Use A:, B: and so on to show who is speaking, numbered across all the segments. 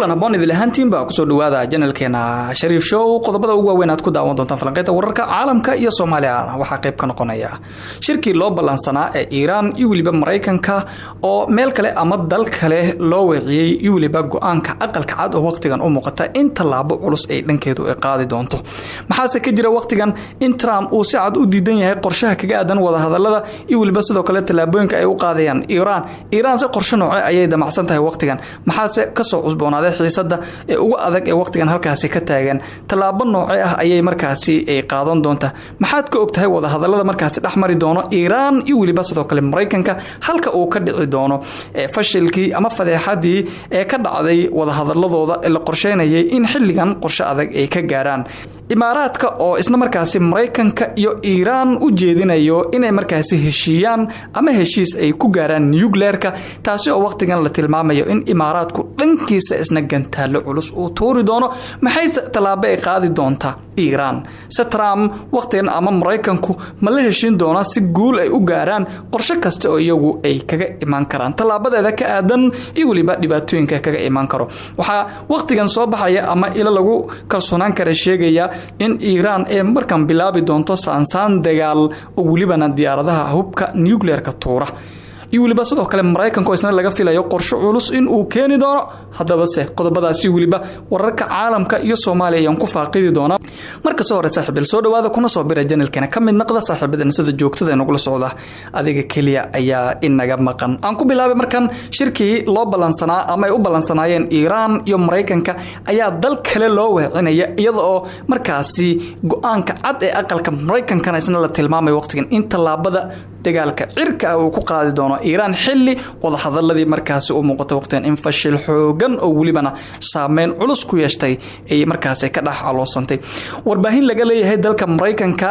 A: kulan aboon idil ahaantiinba ku soo dhawaada channelkeena Shariif Show qodobada ugu waaweyn aad ku daawan doontaan falanqeynta wararka caalamka iyo Soomaaliya waxa qayb ka noqonaya shirkii loo balansanaa ee Iran iyo waliba Mareykanka oo meel kale ama dal kale loo waciyay iyo waliba go'aanka aqalka cad oo waqtigan u muuqata in talaabo culus ay dhankeedu ay qaadi doonto maxaase ka jira waqtigan in Trump uu si cad u diidan yahay qorshaha kaga aadan wada hadallada iyo waliba sidoo kale talaabooyinka ay u qaadayaan Iran si qorshe nooc ayay damacsan tahay waqtigan maxaase ka soo cusboonaaday xiisada ee ugu adag ee waqtigan halkaasi ka taagan talaabo noocay ah ayay markaasi ay qaadan doonta maxaad ka ogtahay wada hadallada markaasi dhaxmari doono Iran iyo waliba sidoo kale Mareykanka halka uu ka dhici doono fashilkii ama fadeexadii ee ka dhacday wada hadalladooda ee la qorsheynayay in xilligan qorshe adag ay ka gaaraan Imaaraadka oo isna markaasi Mareykanka iyo Iran u jeedinayo inay markaasi heshiiyaan ama heshiis ay ku gaaraan nuclearka taasi oo waqtigan la tilmaamayo in Imaaraadku dhankiisa isna gantaalo culus uu toori doono maxay talaabo ay qaadi doonta Iran Trump waqtigan ama Mareykanku ma la heshiin doona si guul ay u gaaraan qorshe kasta oo iyagu ay kaga iman karaan talaabadeeda ka aadan iyo waliba dhibaatooyinka kaga iman karo waxa waqtigan soo baxaya ama ila lagu kalsoonaan kara sheegaya in Iran ay markan bilaabi doonto saansaan dagaal oo walibana diyaaradaha hubka nuclearka tuura iyo waliba sidoo kale Mareykanku isna laga filayo qorshe culus in uu keeni doono hadaba se qodobadaasi waliba wararka caalamka iyo Soomaaliya aan ku faaqidi doona marka soo horeysa saaxiib soo dhawaada kuna soo bira channelkeena kamid noqda saaxiibadana sida joogtada nagu la socda adiga kaliya ayaa inaga maqan aan ku bilaabay markan shirkii loo balansanaa ama ay u balansanaayeen Iran iyo Mareykanka ayaa dal kale loo weecinaya iyadoo markaasi go'aanka cad ee aqalka Mareykanka isna la tilmaamay waqtigan in talaabada dagaalka cirka uu ku qaadi doono Iran xilli wada hadalladii markaasi u muuqato waqtigan in fashil xoogan oo walibana saameyn culus ku yeeshtay ay markaasi ka dhax caloosantay warbaahin laga leeyahay dalka Mareykanka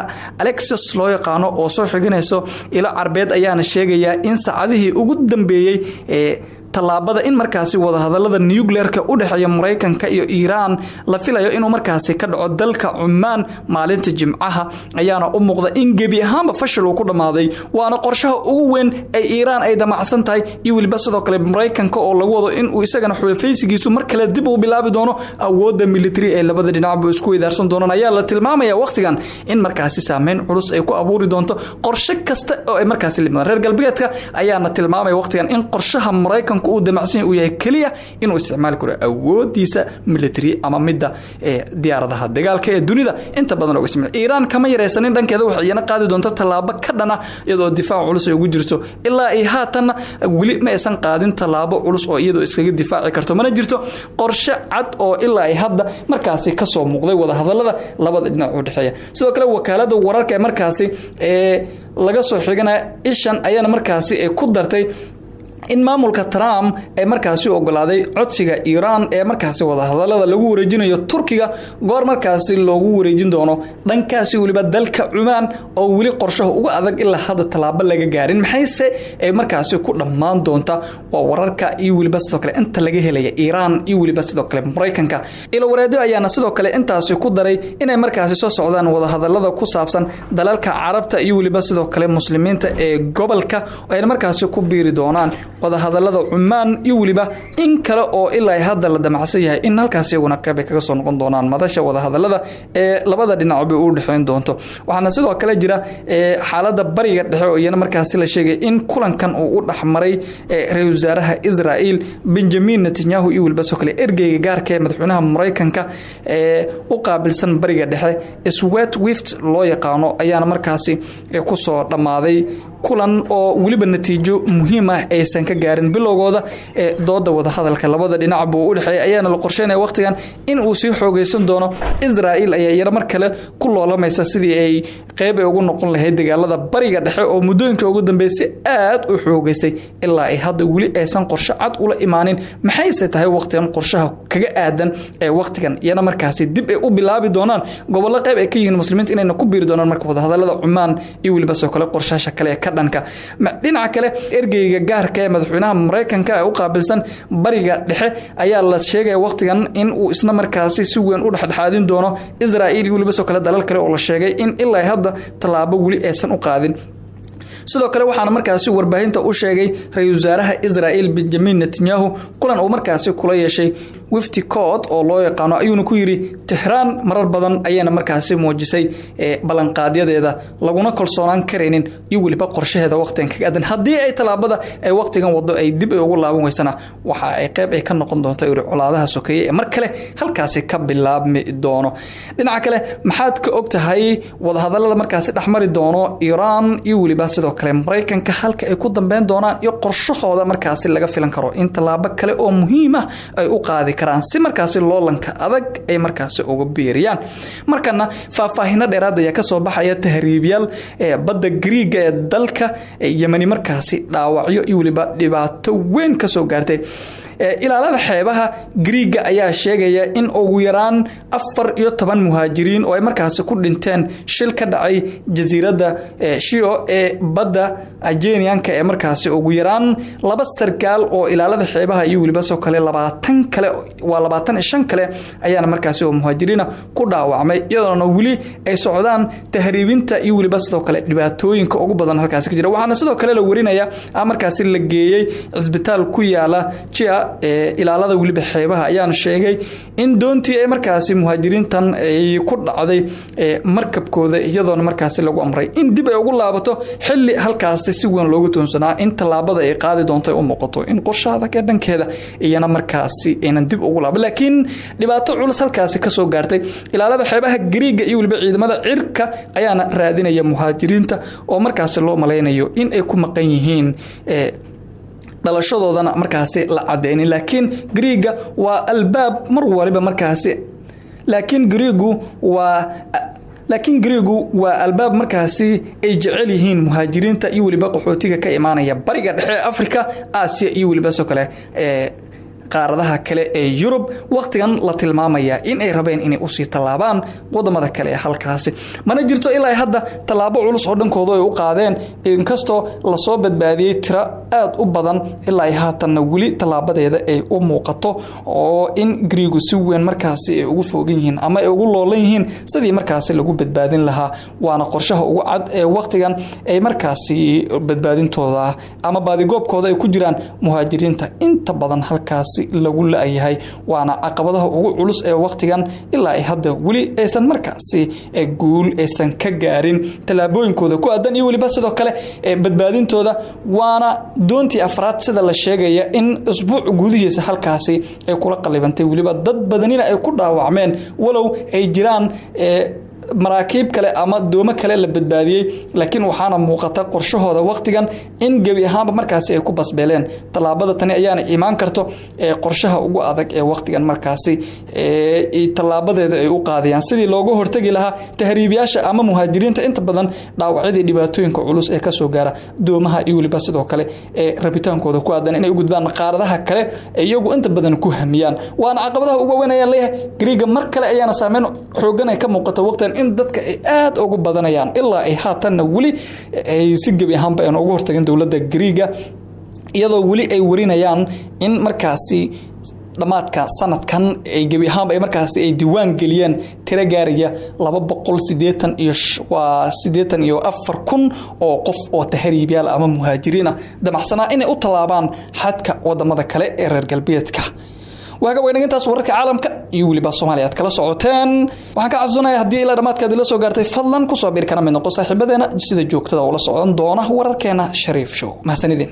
A: Axios loo yaqaano oo soo xiganayso ila Carbeed ayaana sheegaya in saacadihii ugu dambeeyay ee talaabada in markaasi wada hadallada nuclearka u dhaxeeya Mareykanka iyo Iran la filayo inuu markaasi ka dhaco dalka Oman maalinta Jimcaha ayaana u muuqda in gebi ahaanba fashil uu ku dhamaaday waana qorshaha ugu weyn ee Iran ay damacsan tahay iyo waliba sidoo kale Mareykanka oo lagu wado in uu isagana xulafaysigiisu mar kale dib u bilaabi doono awoodda military ee labada dhinacba isku weydaarsan doonaan ayaa la tilmaamaya waqtigan in markaasi saameyn culus ay ku abuuri doonto qorshe kasta oo ay markaasi limaan reer galbeedka ayaana tilmaamaya waqtigan in qorshaha Mareykanka uu damacsan uu yahay kaliya inuu isticmaal karo awoodiisa military ama midda diyaaradaha dagaalka ee dunida inta badan oo ismay Iran kama yareysanin dhankeeda waxa iyana qaadi doonta talaabo ka dhana iyadoo difaac culus ay ugu jirto ilaa ay haatan wali ma aysan qaadin talaabo culus oo iyadoo iskaga difaaci karto mana jirto qorshe cad oo ilaa ay hadda markaasi ka soo muuqday wada hadallada labada dhinac u dhaxeeya sidoo kale wakaalada wararka ee markaasi laga soo xigana ishan ayana markaasi ku dartay in maamulka Trump ay markaasi ogolaaday codsiga Iran ee markaasi wada hadallada lagu wareejinayo Turkiga goor markaasi loogu wareejin doono dhankaasi waliba dalka Oman oo wali qorshaha ugu adag ilaa hadda talaabo laga gaarin maxayse ay markaasi ku dhamaan doonta waa wararka iyo waliba sidoo kale inta laga helaya Iran iyo waliba sidoo kale Mareykanka ila wareedo ayaana sidoo kale intaasi ku daray inay markaasi soo socdaan wada hadallada ku saabsan dalalka Carabta iyo waliba sidoo kale muslimiinta ee gobolka ay markaasi ku biiri doonaan wada hadallada Oman iyo waliba in kale oo ilaa hadda la damacsan yahay in halkaas iyaguna qayb kaga soo noqon doonaan madasha wada hadallada ee labada dhinacba u dhaxeyn doonto waxaana sidoo kale jira xaaladda bariga dhexe oo iyana markaas la sheegay in kulankan uu u dhaxmaray ra'iisul wasaaraha Israel Benjamin Netanyahu iyo waliba soo kale ergeyga gaarka ee madaxweynaha Mareykanka u qaabilsan bariga dhexe Swift loo yaqaano ayaana markaasi ku soo dhamaaday kulan oo waliba natiijo muhiim ah aysan ka gaarin bilowgooda ee dooda wada hadalka labada dhinac buu u dhaxeeyay ayaana la qorsheynay waqtigan in uu sii xoogeysan doono Israel ayaa yar mar kale ku loolamaysa sidii ay qayb ugu noqon lahayd dagaalada bariga dhexe oo muddooyinka ugu dambeysay aad u xoogeysay ilaa ay hadda wali aysan qorshe cad ula imaanin maxayse tahay waqtigan qorshaha kaga aadan ee waqtigan iyana markaasi dib ay u bilaabi doonaan gobollo qayb ay ka yihiin muslimiinta inay ku biiri doonaan marka wada hadallada Oman iyo waliba soo kale qorshaha kale dhanka dhinaca kale ergeyga gaarka ee madaxweynaha Mareykanka ee u qaabilsan bariga dhexe ayaa la sheegay waqtigan in uu isna markaasi si weyn u dhaxdhaxaadin doono Israel iyo waliba soo kale dalal kale oo la sheegay in ilaa hadda talaabo wali aysan u qaadin sidoo kale waxaana markaasi warbaahinta u sheegay ra'iisul wasaaraha Israel Benjamin Netanyahu kulan uu markaasi kula yeeshay wifti code oo loo yaqaano ayuuna ku yiri Tehran marar badan ayana markaasi muujisay balanqaadyadeeda laguna kalsoonaan kareenin iyo waliba qorshaheeda waqtigan kaga adan hadii ay talaabada ay waqtigan wado ay dib ugu laaban weysana waxa ay qayb ay ka noqon doonto colaadaha sokeeye ee mar kale halkaasi ka bilaabmi doono dhinaca kale maxaad ka ogtahay wada hadallada markaasi dhaxmari doono Iran iyo waliba sidoo kale Mareykanka halka ay ku dambeyn doonaan iyo qorshahooda markaasi laga filan karo in talaabo kale oo muhiim ah ay u qaadi karaan si markaasi loolanka adag ay markaasi uga biiriyaan markana faahfaahin dheeraad ah ka soo baxaya tahriibyal badda Greek ee dalka Yemen markaasi dhaawacyo iyo waliba dhibaato weyn ka soo gaartay ilaalada xeebaha Greek ayaa sheegaya in ugu yaraan 14 muhaajiriin oo ay markaasi ku dhinteen shil ka dhacay jasiiradda Shio ee badda Aegean-ka ee markaasi ugu yaraan 2 sarkaal oo ilaalada xeebaha iyo waliba soo kale 20 kale waa 25 kale ayaana markaasi oo muhaajiriina ku dhaawacmay iyadoo wali ay socdaan tahriibinta iyo waliba sidoo kale dhibaatooyinka ugu badan halkaasi ka jira waxaana sidoo kale la warinaya markaasi la geeyay isbitaal ku yaala Chia ilaalada waliba xeebaha ayaan sheegay in doontii ay markaasi muhaajiriintan ay ku dhacday markabkooda iyadoo markaasi lagu amray in dib ay ugu laabato xilli halkaasi si weyn loogu toonsanaa in talaabada ay qaadi doonto u muuqato in qorshaha ka dhankeeda iyana markaasi inaan dib ugu laabo laakiin dhibaato culus halkaasi ka soo gaartay ilaalada xeebaha Greek iyo waliba ciidamada cirka ayaana raadinaya muhaajiriinta oo markaasi loo maleynayo in ay ku maqan yihiin dhalashadoodana markaasi la cadeeyay laakiin Greega waa albaab mar waliba markaasi laakiin Greegu waa albaab markaasi ay jecel yihiin muhaajiriinta iyo waliba qaxootiga ka imaanaya bariga dhexe Afrika Aasiya iyo waliba soo kale qaaradaha kale ee Yurub waqtigan la tilmaamaya in ay rabeen inay u sii talaabaan wadamada kale halkaasi mana jirto ilaa hadda talaabo culus oo dhankooda ay u qaadeen inkastoo la soo badbaadiyay tira aad u badan ilaa haatan wali talaabadeeda ay u muuqato oo in Greegu si weyn markaasi ay ugu fogan yihiin ama ay ugu loolan yihiin sidii markaasi lagu badbaadin lahaa waana qorshaha ugu cad ee waqtigan ay markaasi badbaadintooda ama baadigoobkooda ay ku jiraan muhaajiriinta inta badan halkaasi lagu laayahay waana caqabadaha ugu culus ee waqtigan ilaa ay hadda wali aysan markaasi guul aysan ka gaarin talaabooyinkooda ku aadan iyo waliba sidoo kale badbaadintooda waana doontii afraad sida la sheegaya in usbuuc gudihiisa halkaasi ay kula qalibantay waliba dad badanina ay ku dhaawacmeen walow ay jiraan maraakiib kale ama doomo kale la badbaadiyay laakiin waxaana muuqata qorshahooda waqtigan in gabi ahaanba markaasi ay ku basbeeleen talaabada tani ayaana iimaan karto qorshaha ugu adag ee waqtigan markaasi talaabadeeda ay u qaadayaan sidii looga hortagi lahaa tahriibiyaasha ama muhaajiriinta inta badan dhaawacyada dhibaatooyinka culus ee ka soo gaara doomaha iyo waliba sidoo kale rabitaankooda ku aadan inay u gudbaan qaaradaha kale iyagu inta badan ku hamiyaan waana caqabadaha ugu weyn ee leeyahay Greega mar kale ayaana saameyn xoogan ay ka muuqato waqtigan in dadka ay aad ugu badanayaan ilaa ay haatanna wali ay si gabi ahaanba aan ugu hortagin dawladda Greega iyadoo wali ay warinayaan in markaasi dhamaadka sanadkan ay gabi ahaanba ay markaasi ay diiwaan galiyeen tira gaaraya 284,000 oo qof oo tahriibiyaal ama muhaajiriin damacsanaa inay u talaabaan xadka wadamada kale ee reer galbeedka waxa weyn intaas wararka caalamka iyo waliba Soomaaliya aad kala socoteen waxaan ka casuunayaa hadii ila dhamaadkaad la soo gaartay fadlan ku soo biir kana mid noqo saaxiibadeena sida joogtada oo la socon doona wararkeena Shariif Show mahsanidin